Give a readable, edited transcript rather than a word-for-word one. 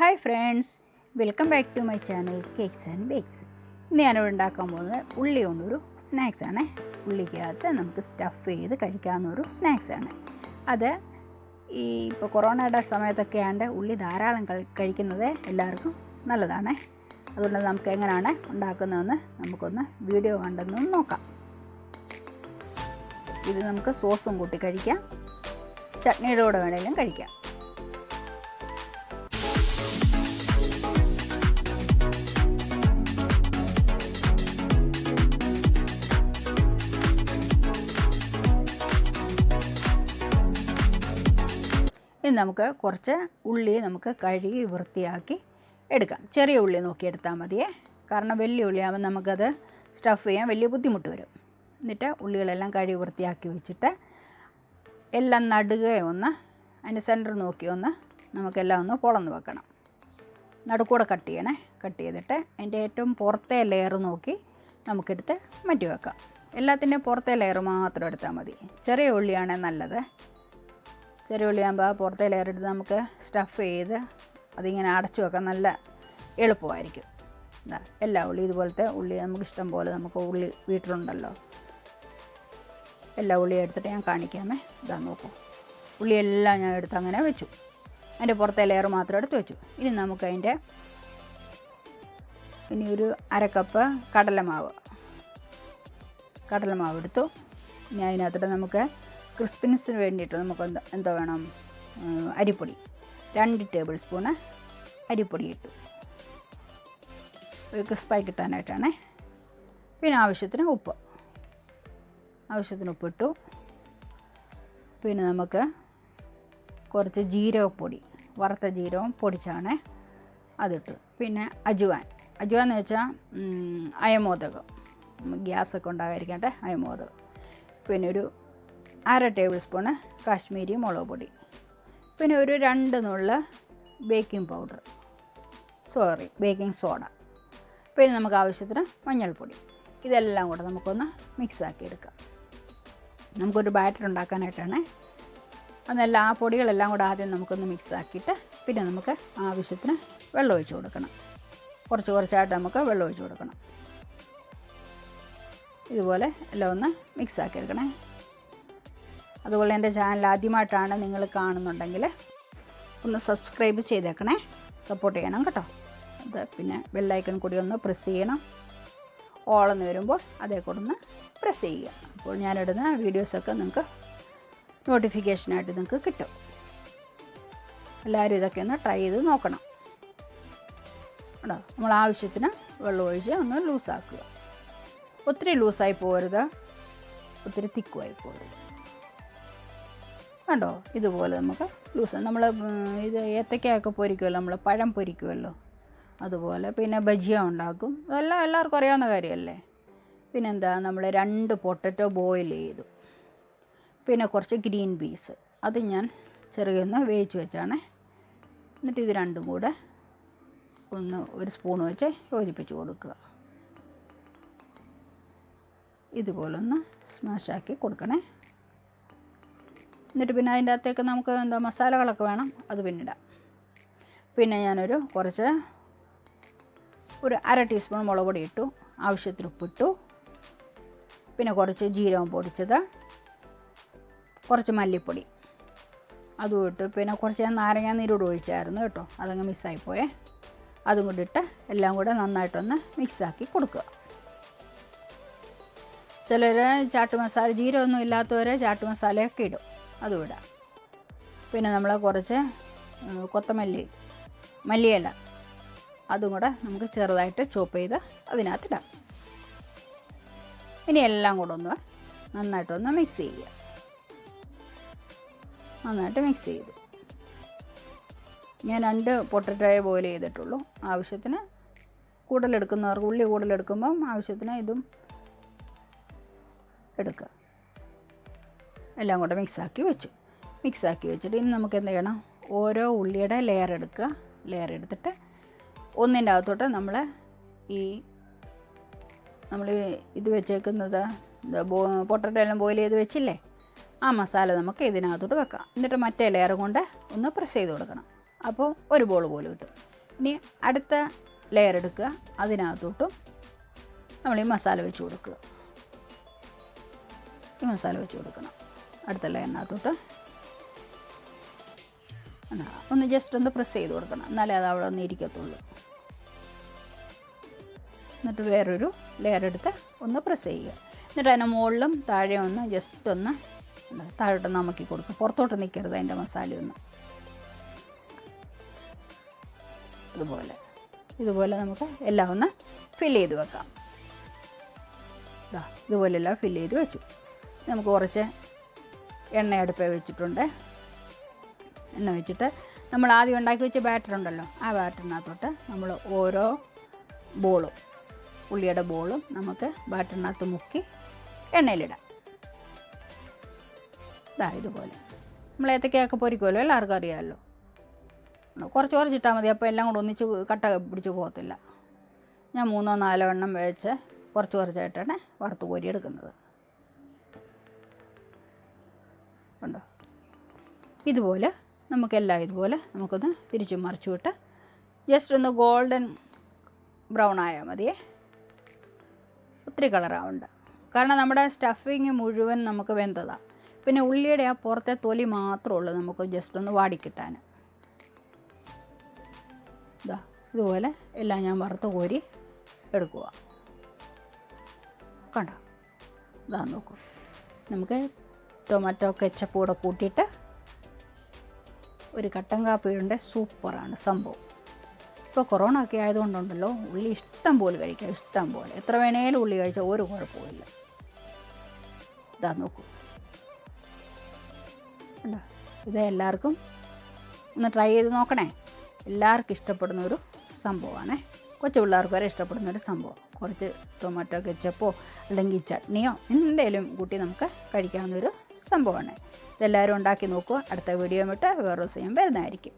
Hi friends, welcome back to my channel cakes and bakes. ഇന്ന് ഞാനിവിടെ ഉണ്ടാക്കാൻ പോകുന്നത് ഉള്ളി കൊണ്ടൊരു സ്നാക്സാണ്. ഉള്ളിക്കകത്ത് നമുക്ക് സ്റ്റഫ് ചെയ്ത് കഴിക്കാവുന്നൊരു സ്നാക്സാണ്. അത് ഇപ്പോൾ കൊറോണയുടെ സമയത്തൊക്കെ ആണ്ട് ഉള്ളി ധാരാളം കഴിക്കുന്നത് എല്ലാവർക്കും നല്ലതാണ്. അതുകൊണ്ട് നമുക്ക് എങ്ങനെയാണ് ഉണ്ടാക്കുന്നതെന്ന് നമുക്കൊന്ന് വീഡിയോ കണ്ടെന്ന് നോക്കാം. ഇത് നമുക്ക് സോസും കൂട്ടി കഴിക്കാം, ചട്നിയുടെ കൂടെ വേണമെങ്കിലും കഴിക്കാം. ഇനി നമുക്ക് കുറച്ച് ഉള്ളി നമുക്ക് കഴുകി വൃത്തിയാക്കി എടുക്കാം. ചെറിയ ഉള്ളി നോക്കി എടുത്താൽ മതിയേ, കാരണം വലിയ ഉള്ളിയാകുമ്പോൾ നമുക്കത് സ്റ്റഫ് ചെയ്യാൻ വലിയ ബുദ്ധിമുട്ട് വരും. എന്നിട്ട് ഉള്ളികളെല്ലാം കഴുകി വൃത്തിയാക്കി വെച്ചിട്ട് എല്ലാം നടുകയെ ഒന്ന് അതിൻ്റെ സെൻറ്റർ നോക്കി ഒന്ന് നമുക്കെല്ലാം ഒന്ന് പൊളന്ന് വെക്കണം. നടുക്കൂടെ കട്ട് ചെയ്യണേ. കട്ട് ചെയ്തിട്ട് അതിൻ്റെ ഏറ്റവും പുറത്തെ ലെയർ നോക്കി നമുക്കെടുത്ത് മാറ്റി വെക്കാം. എല്ലാത്തിൻ്റെയും പുറത്തെ ലെയർ മാത്രം എടുത്താൽ മതി. ചെറിയ ഉള്ളിയാണ് നല്ലത്. ചെറിയ ഉള്ളിയാകുമ്പോൾ ആ പുറത്തെ ലെയർ എടുത്ത് നമുക്ക് സ്റ്റഫ് ചെയ്ത് അതിങ്ങനെ അടച്ചു വെക്കാൻ നല്ല എളുപ്പമായിരിക്കും. എല്ലാ ഉള്ളി ഇതുപോലത്തെ ഉള്ളി നമുക്ക് ഇഷ്ടം പോലെ നമുക്ക് ഉള്ളി വീട്ടിലുണ്ടല്ലോ. എല്ലാ ഉള്ളിയും എടുത്തിട്ട് ഞാൻ കാണിക്കാമേ. ഇതാ നോക്കൂ, ഉള്ളിയെല്ലാം ഞാൻ എടുത്ത് അങ്ങനെ വെച്ചു. അതിൻ്റെ പുറത്തെ ലെയർ മാത്രം എടുത്ത് വെച്ചു. ഇനി നമുക്കതിൻ്റെ ഇനി ഒരു അരക്കപ്പ് കടലമാവ് എടുത്തു. ഇനി അതിനകത്തിട്ട് നമുക്ക് ക്രിസ്പിനെസ്സിന് വേണ്ടിയിട്ട് നമുക്ക് എന്താ വേണം, അരിപ്പൊടി 2 ടേബിൾ സ്പൂണ് അരിപ്പൊടി ഇട്ടു, ഒരു ക്രിസ്പായി കിട്ടാനായിട്ടാണ്. പിന്നെ ആവശ്യത്തിന് ഉപ്പ് ഇട്ടു. പിന്നെ നമുക്ക് കുറച്ച് ജീരകപ്പൊടി, വറുത്ത ജീരകം പൊടിച്ചാണ്, അതിട്ടു. പിന്നെ അജുവാൻ എന്ന് വെച്ചാൽ അയമോദകം, ഗ്യാസൊക്കെ ഉണ്ടാകാതിരിക്കട്ടെ, അയമോദകം. പിന്നെ ഒരു 1/2 ടേബിൾ സ്പൂണ് കാശ്മീരി മുളക് പൊടി. പിന്നെ ഒരു 2 നുള്ള് ബേക്കിംഗ് സോഡ. പിന്നെ നമുക്ക് ആവശ്യത്തിന് മഞ്ഞൾപ്പൊടി. ഇതെല്ലാം കൂടെ നമുക്കൊന്ന് മിക്സാക്കി എടുക്കാം. നമുക്കൊരു ബാറ്റർ ഉണ്ടാക്കാനായിട്ടാണ്. അതെല്ലാം ആ പൊടികളെല്ലാം കൂടെ ആദ്യം നമുക്കൊന്ന് മിക്സാക്കിയിട്ട് പിന്നെ നമുക്ക് ആവശ്യത്തിന് വെള്ളം ഒഴിച്ച് കൊടുക്കണം. കുറച്ചായിട്ട് നമുക്ക് വെള്ളം ഒഴിച്ച് കൊടുക്കണം. ഇതുപോലെ എല്ലാം ഒന്ന് മിക്സാക്കി എടുക്കണേ. അതുപോലെ എൻ്റെ ചാനൽ ആദ്യമായിട്ടാണ് നിങ്ങൾ കാണുന്നുണ്ടെങ്കിൽ ഒന്ന് സബ്സ്ക്രൈബ് ചെയ്തേക്കണേ, സപ്പോർട്ട് ചെയ്യണം കേട്ടോ. അത് പിന്നെ ബെല്ലൈക്കൺ കൂടി ഒന്ന് പ്രസ് ചെയ്യണം. ഓളെന്ന് വരുമ്പോൾ അതേ കൂടെ ഒന്ന് പ്രസ് ചെയ്യുക. അപ്പോൾ ഞാനിടുന്ന വീഡിയോസൊക്കെ നിങ്ങൾക്ക് നോട്ടിഫിക്കേഷനായിട്ട് നിങ്ങൾക്ക് കിട്ടും. എല്ലാവരും ഇതൊക്കെ ഒന്ന് ട്രൈ ചെയ്ത് നോക്കണം കേട്ടോ. നമ്മൾ ആവശ്യത്തിന് വെള്ളം ഒഴിച്ച് ഒന്ന് ലൂസാക്കുക. ഒത്തിരി ലൂസായി പോകരുത്, ഒത്തിരി തിക്കുമായി പോകരുത് കണ്ടോ. ഇതുപോലെ നമുക്ക് ലൂസ്, നമ്മൾ ഇത് ഏത്തക്കയൊക്കെ പൊരിക്കുമല്ലോ, നമ്മൾ പഴം പൊരിക്കുമല്ലോ അതുപോലെ. പിന്നെ ബജിയ ഉണ്ടാക്കും, അതെല്ലാം എല്ലാവർക്കും അറിയാവുന്ന കാര്യമല്ലേ. പിന്നെന്താ, നമ്മൾ 2 പൊട്ടറ്റോ ബോയിൽ ചെയ്തു. പിന്നെ കുറച്ച് ഗ്രീൻ പീസ്, അത് ഞാൻ ചെറുതൊന്ന് വേവിച്ച് വെച്ചാണ്. എന്നിട്ട് ഇത് രണ്ടും കൂടെ ഒരു സ്പൂൺ വെച്ച് യോജിപ്പിച്ച് കൊടുക്കുക. ഇതുപോലൊന്ന് സ്മാഷാക്കി കൊടുക്കണേ. എന്നിട്ട് പിന്നെ അതിൻ്റെ അകത്തേക്ക് നമുക്ക് എന്താ മസാലകളൊക്കെ വേണം, അത് പിന്നിടാം. പിന്നെ ഞാനൊരു 1/2 ടീസ്പൂൺ മുളക് പൊടി ഇട്ടു, ആവശ്യത്തിന് ഉപ്പിട്ടു. പിന്നെ കുറച്ച് ജീരകം പൊടിച്ചത്, കുറച്ച് മല്ലിപ്പൊടി അതും ഇട്ടു. പിന്നെ കുറച്ച് ഞാൻ നാരങ്ങ നീരോട് ഒഴിച്ചായിരുന്നു കേട്ടോ, അതങ്ങ് മിസ്സായിപ്പോയേ. അതും കൂടി ഇട്ട് എല്ലാം കൂടെ നന്നായിട്ടൊന്ന് മിക്സാക്കി കൊടുക്കുക. ചിലർ ചാട്ട് മസാല, ജീരകമൊന്നും ഇല്ലാത്തവർ ചാട്ട് മസാലയൊക്കെ ഇടും, അതും ഇടാം. പിന്നെ നമ്മൾ കുറച്ച് മല്ലിയില അതും കൂടെ നമുക്ക് ചെറുതായിട്ട് ചോപ്പ് ചെയ്ത് അതിനകത്തിടാം. ഇനി എല്ലാം കൂടെ ഒന്ന് നന്നായിട്ടൊന്ന് മിക്സ് ചെയ്യുക. നന്നായിട്ട് മിക്സ് ചെയ്തു. ഞാൻ 2 പൊട്ടറ്റോയെ ബോയിൽ ചെയ്തിട്ടുള്ളൂ. ആവശ്യത്തിന് കൂടുതലെടുക്കുന്നവർക്ക്, ഉള്ളി കൂടുതലെടുക്കുമ്പം ആവശ്യത്തിന് ഇതും എടുക്കുക. എല്ലാം കൂടെ മിക്സാക്കി വെച്ചിട്ട് ഇനി നമുക്ക് എന്ത് ചെയ്യണം, ഓരോ ഉള്ളിയുടെ ലെയർ എടുക്കുക. ലെയർ എടുത്തിട്ട് ഒന്നിൻ്റെ അകത്തോട്ട് നമ്മൾ ഇത് വെച്ചേക്കുന്നത് പൊട്ടറ്റോ എല്ലാം ബോയിൽ ചെയ്ത് വെച്ചില്ലേ, ആ മസാല നമുക്ക് ഇതിനകത്തോട്ട് വെക്കാം. എന്നിട്ട് മറ്റേ ലെയർ കൊണ്ട് ഒന്ന് പ്രസ് ചെയ്ത് കൊടുക്കണം. അപ്പോൾ ഒരു ബോൾ പോലെ കിട്ടും. ഇനി അടുത്ത ലെയർ എടുക്കുക, അതിനകത്തോട്ടും നമ്മൾ ഈ മസാല വെച്ച് കൊടുക്കുക. ഈ മസാല വെച്ച് കൊടുക്കണം അടുത്ത ലെയറിനകത്തോട്ട്. ഒന്ന് ജസ്റ്റ് ഒന്ന് പ്രസ് ചെയ്ത് കൊടുക്കണം, എന്നാലേ അത് അവിടെ ഒന്ന് ഇരിക്കത്തുള്ളൂ. എന്നിട്ട് വേറൊരു ലെയർ എടുത്ത് ഒന്ന് പ്രസ് ചെയ്യുക. എന്നിട്ട് അതിൻ്റെ മുകളിലും താഴെ ഒന്ന് ജസ്റ്റ് ഒന്ന് താഴോട്ട് നമുക്കി കൊടുക്കുക. പുറത്തോട്ട് നിൽക്കരുത് അതിൻ്റെ മസാലയൊന്നും. ഇതുപോലെ നമുക്ക് എല്ലാം ഒന്ന് ഫില്ല് ചെയ്ത് വെക്കാം. ഇതുപോലെ എല്ലാം ഫില്ല് ചെയ്ത് വെച്ചു. നമുക്ക് കുറച്ച് എണ്ണ അടുപ്പേ വെച്ചിട്ടുണ്ട്. എണ്ണ വെച്ചിട്ട് നമ്മൾ ആദ്യം ഉണ്ടാക്കി വെച്ച ബാറ്റർ ഉണ്ടല്ലോ, ആ ബാറ്ററിനകത്തോട്ട് നമ്മൾ ഓരോ ബോളും, ഉള്ളിയുടെ ബോളും നമുക്ക് ബാറ്ററിനകത്ത് മുക്കി എണ്ണയിലിടാം. ഇതുപോലെ നമ്മൾ ഏത്തക്കയൊക്കെ പൊരിക്കുമല്ലോ, എല്ലാവർക്കും അറിയാമല്ലോ. കുറച്ച് കുറച്ചിട്ടാൽ മതി, അപ്പോൾ എല്ലാം കൂടെ ഒന്നിച്ച് കട്ട പിടിച്ച് പോകത്തില്ല. ഞാൻ 3-4 എണ്ണം വെച്ച് കുറച്ച് കുറച്ചായിട്ടാണ് വറുത്ത് കോരി എടുക്കുന്നത്. ഉണ്ടോ? ഇതുപോലെ നമുക്കെല്ലാം ഇതുപോലെ നമുക്കൊന്ന് തിരിച്ചു മറിച്ചു വിട്ട് ജസ്റ്റ് ഒന്ന് ഗോൾഡൻ ബ്രൗൺ ആയാൽ മതിയേ. ഒത്തിരി കളറാവുണ്ട്, കാരണം നമ്മുടെ സ്റ്റഫിങ് മുഴുവൻ നമുക്ക് വെന്തതാണ്. പിന്നെ ഉള്ളിയുടെ ആ പുറത്തെ തൊലി മാത്രമേ ഉള്ളൂ നമുക്ക് ജസ്റ്റ് ഒന്ന് വാടിക്കിട്ടാൻ. ഇതുപോലെ എല്ലാം ഞാൻ വറുത്ത് കോരി എടുക്കുക. കണ്ടോ? നോക്കൂ, നമുക്ക് ടൊമാറ്റോ കെച്ചപ്പ് കൂടെ കൂട്ടിയിട്ട് ഒരു കട്ടൻ കാപ്പിയുടെ സൂപ്പറാണ് സംഭവം. ഇപ്പോൾ കൊറോണ ഒക്കെ ആയതുകൊണ്ടുണ്ടല്ലോ, ഉള്ളി ഇഷ്ടം പോലെ കഴിക്കാം, ഇഷ്ടം പോലെ എത്ര വേണേലും ഉള്ളി കഴിച്ചാൽ ഒരു കുഴപ്പമില്ല. നോക്കൂ, ഇത് എല്ലാവർക്കും ഒന്ന് ട്രൈ ചെയ്ത് നോക്കണേ. എല്ലാവർക്കും ഇഷ്ടപ്പെടുന്നൊരു സംഭവമാണ്, കൊച്ചു പിള്ളേർക്ക് വരെ ഇഷ്ടപ്പെടുന്നൊരു സംഭവം. കുറച്ച് ടൊമാറ്റോ കെച്ചപ്പോ അല്ലെങ്കിൽ ചട്നിയോ എന്തെങ്കിലും കൂട്ടി നമുക്ക് കഴിക്കാവുന്നൊരു സംഭവമാണ്. ഇതെല്ലാവരും ഉണ്ടാക്കി നോക്കുക. അടുത്ത വീഡിയോ വിട്ട് വേറൊരു ദിവസം വരുന്നതായിരിക്കും.